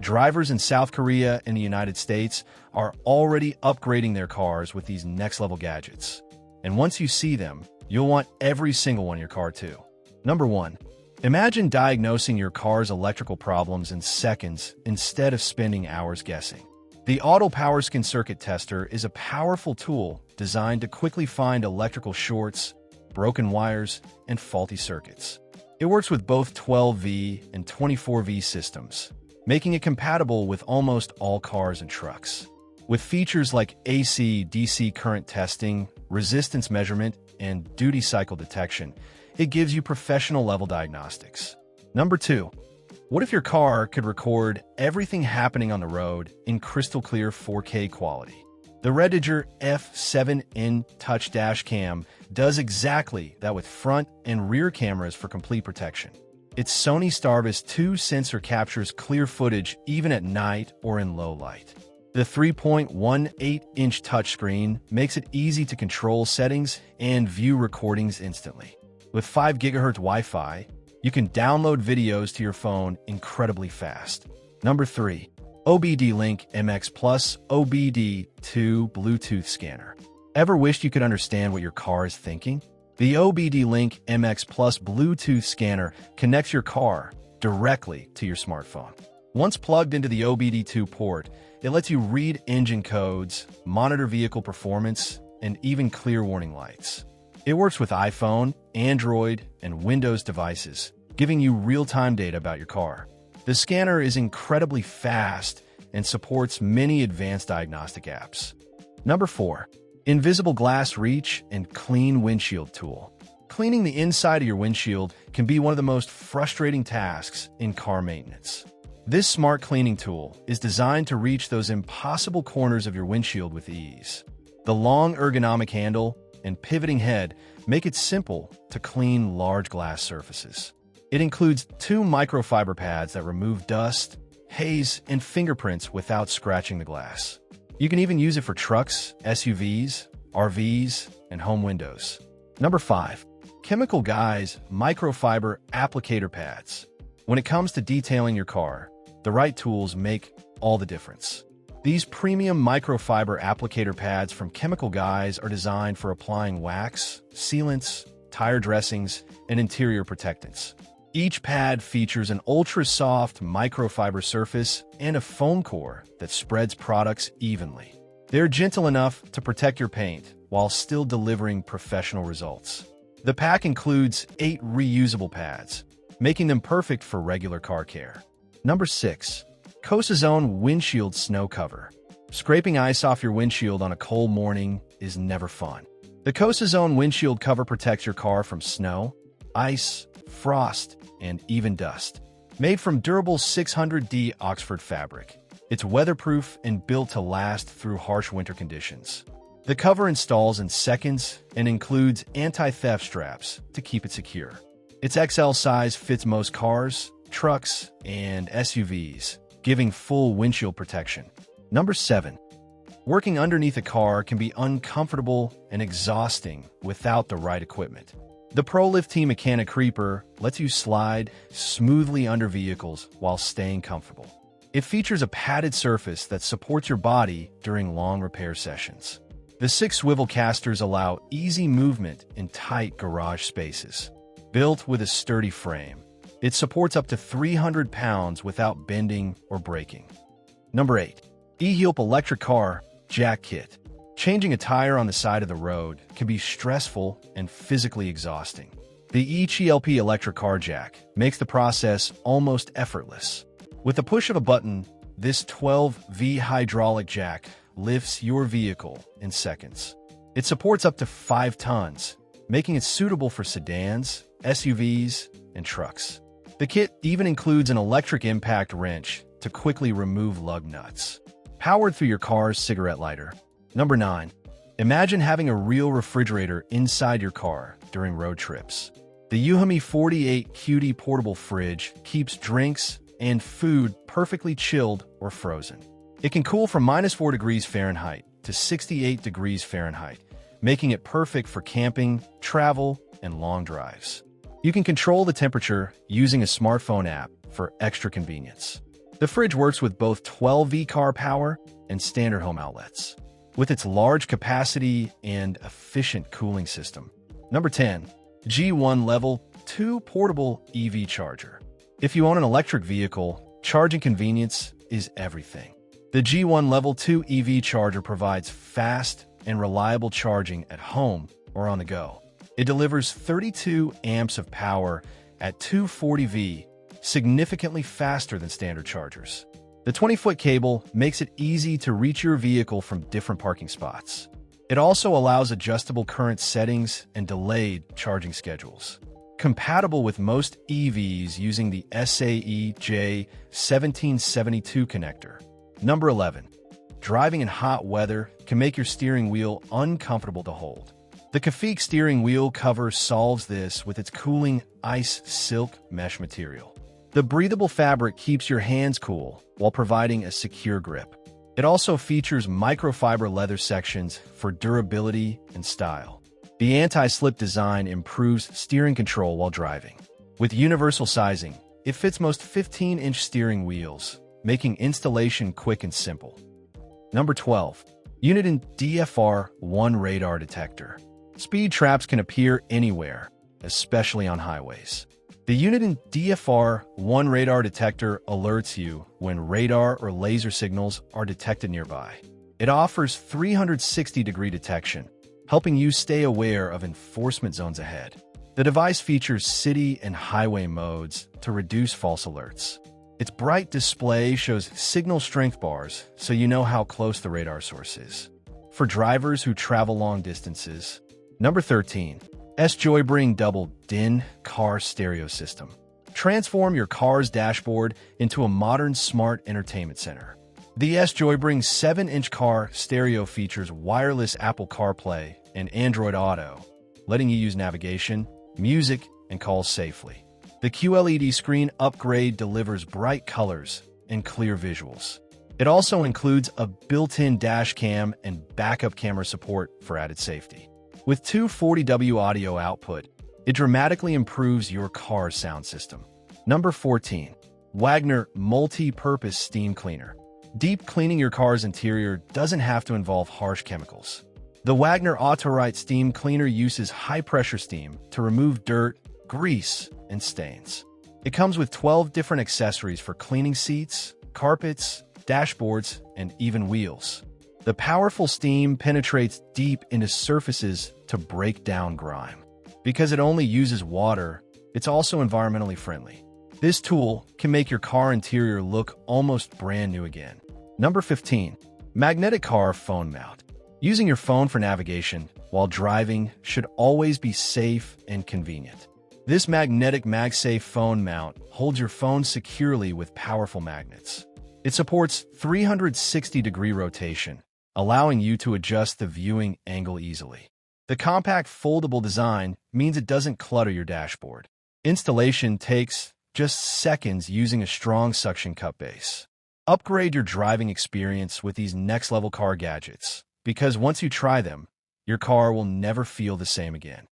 Drivers in South Korea and the United States are already upgrading their cars with these next-level gadgets. And once you see them, you'll want every single one in your car too. Number 1. Imagine diagnosing your car's electrical problems in seconds instead of spending hours guessing. The Autel PowerScan circuit tester is a powerful tool designed to quickly find electrical shorts, broken wires, and faulty circuits. It works with both 12V and 24V systems, making it compatible with almost all cars and trucks. With features like AC/DC current testing, resistance measurement, and duty cycle detection, it gives you professional-level diagnostics. Number 2. What if your car could record everything happening on the road in crystal-clear 4K quality? The REDTIGER F7N Touch Dash Cam does exactly that with front and rear cameras for complete protection. Its Sony STARVIS 2 sensor captures clear footage even at night or in low light. The 3.18-inch touchscreen makes it easy to control settings and view recordings instantly. With 5 GHz Wi-Fi, you can download videos to your phone incredibly fast. Number 3. OBDLink MX Plus OBD2 Bluetooth Scanner. Ever wished you could understand what your car is thinking? The OBDLink MX Plus Bluetooth Scanner connects your car directly to your smartphone. Once plugged into the OBD2 port, it lets you read engine codes, monitor vehicle performance, and even clear warning lights. It works with iPhone, Android, and Windows devices, giving you real-time data about your car. The scanner is incredibly fast and supports many advanced diagnostic apps. Number 4. Invisible Glass Reach and Clean Windshield Tool. Cleaning the inside of your windshield can be one of the most frustrating tasks in car maintenance. This smart cleaning tool is designed to reach those impossible corners of your windshield with ease. The long ergonomic handle and pivoting head make it simple to clean large glass surfaces. It includes 2 microfiber pads that remove dust, haze, and fingerprints without scratching the glass. You can even use it for trucks, SUVs, RVs, and home windows. Number 5. Chemical Guy's Microfiber Applicator Pads. When it comes to detailing your car, the right tools make all the difference. These premium microfiber applicator pads from Chemical Guys are designed for applying wax, sealants, tire dressings, and interior protectants. Each pad features an ultra-soft microfiber surface and a foam core that spreads products evenly. They're gentle enough to protect your paint while still delivering professional results. The pack includes 8 reusable pads, making them perfect for regular car care. Number 6. CosaZone Windshield Snow Cover. Scraping ice off your windshield on a cold morning is never fun. The CosaZone windshield cover protects your car from snow, ice, frost, and even dust. Made from durable 600D Oxford fabric, it's weatherproof and built to last through harsh winter conditions. The cover installs in seconds and includes anti-theft straps to keep it secure. Its XL size fits most cars, trucks, and SUVs, giving full windshield protection. Number 7. Working underneath a car can be uncomfortable and exhausting without the right equipment. The ProLift T Mechanic Creeper lets you slide smoothly under vehicles while staying comfortable. It features a padded surface that supports your body during long repair sessions. The 6 swivel casters allow easy movement in tight garage spaces. Built with a sturdy frame, it supports up to 300 pounds without bending or breaking. Number 8. eHelp Electric Car Jack Kit. Changing a tire on the side of the road can be stressful and physically exhausting. The eHelp Electric Car Jack makes the process almost effortless. With the push of a button, this 12V hydraulic jack lifts your vehicle in seconds. It supports up to 5 tons, making it suitable for sedans, SUVs, and trucks. The kit even includes an electric impact wrench to quickly remove lug nuts. Powered through your car's cigarette lighter. Number 9. Imagine having a real refrigerator inside your car during road trips. The Uhami 48 QD portable fridge keeps drinks and food perfectly chilled or frozen. It can cool from -4 degrees Fahrenheit to 68 degrees Fahrenheit, making it perfect for camping, travel, and long drives. You can control the temperature using a smartphone app for extra convenience. The fridge works with both 12V car power and standard home outlets, with its large capacity and efficient cooling system. Number 10. G1 Level 2 Portable EV Charger. If you own an electric vehicle, charging convenience is everything. The G1 Level 2 EV Charger provides fast and reliable charging at home or on the go. It delivers 32 amps of power at 240V, significantly faster than standard chargers. The 20-foot cable makes it easy to reach your vehicle from different parking spots. It also allows adjustable current settings and delayed charging schedules. Compatible with most EVs using the SAE J1772 connector. Number 11. Driving in hot weather can make your steering wheel uncomfortable to hold. The Kafik steering wheel cover solves this with its cooling ice silk mesh material. The breathable fabric keeps your hands cool while providing a secure grip. It also features microfiber leather sections for durability and style. The anti-slip design improves steering control while driving. With universal sizing, it fits most 15-inch steering wheels, making installation quick and simple. Number 12. Uniden DFR1 Radar Detector. Speed traps can appear anywhere, especially on highways. The Uniden DFR1 Radar Detector alerts you when radar or laser signals are detected nearby. It offers 360-degree detection, helping you stay aware of enforcement zones ahead. The device features city and highway modes to reduce false alerts. Its bright display shows signal strength bars so you know how close the radar source is. For drivers who travel long distances. Number 13. S-Joybring Double DIN Car Stereo System. Transform your car's dashboard into a modern smart entertainment center. The S-Joybring 7-inch car stereo features wireless Apple CarPlay and Android Auto, letting you use navigation, music, and calls safely. The QLED screen upgrade delivers bright colors and clear visuals. It also includes a built-in dash cam and backup camera support for added safety. With 240W audio output, it dramatically improves your car's sound system. Number 14. Wagner Multi-Purpose Steam Cleaner. Deep cleaning your car's interior doesn't have to involve harsh chemicals. The Wagner Autorite Steam Cleaner uses high-pressure steam to remove dirt, grease, and stains. It comes with 12 different accessories for cleaning seats, carpets, dashboards, and even wheels. The powerful steam penetrates deep into surfaces to break down grime. Because it only uses water, it's also environmentally friendly. This tool can make your car interior look almost brand new again. Number 15. Magnetic Car Phone Mount. Using your phone for navigation while driving should always be safe and convenient. This magnetic MagSafe phone mount holds your phone securely with powerful magnets. It supports 360-degree rotation, allowing you to adjust the viewing angle easily. The compact foldable design means it doesn't clutter your dashboard. Installation takes just seconds using a strong suction cup base. Upgrade your driving experience with these next-level car gadgets, because once you try them, your car will never feel the same again.